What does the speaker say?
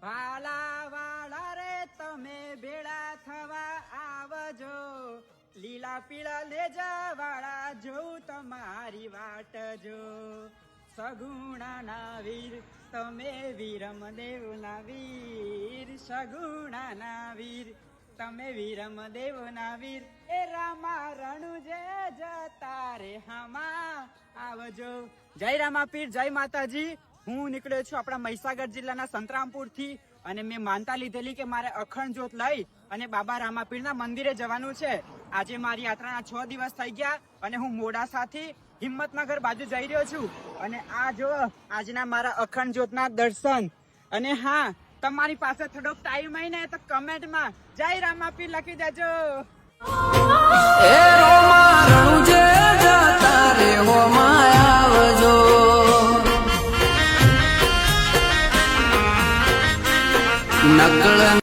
વાલા વાલા રે તમે ભેળા થવા આવજો, લીલા પીળા લેજા વાળા જોઉં તમારી વાટ જો. સગુણાના વીર તમે વીરમદેવના વીર, સગુણાના વીર તમે વીરમદેવના વીર. એ રામા રણુજે જતા રે હામા આવજો. જય રામાપીર, જય માતાજી. હું નીકળ્યો છું આપણા મહીસાગર જિલ્લાના સંતરામપુર થી, અને મેં માનતા લીધેલી કે મારે અખંડ જ્યોત લઈ અને બાબા રામાપીરના મંદિરે જવાનું છે. આજે મારી યાત્રાના 6 દિવસ થઈ ગયા અને હું મોડાસાથી હિંમતનગર બાજુ જઈ રહ્યો છું. અને આ જો આજના મારા અખંડ જ્યોતના દર્શન. અને હા, તમારી પાસે થોડોક ટાઈમ હોય ને તો કમેન્ટમાં જય રામાપીર લખી દેજો. નકળ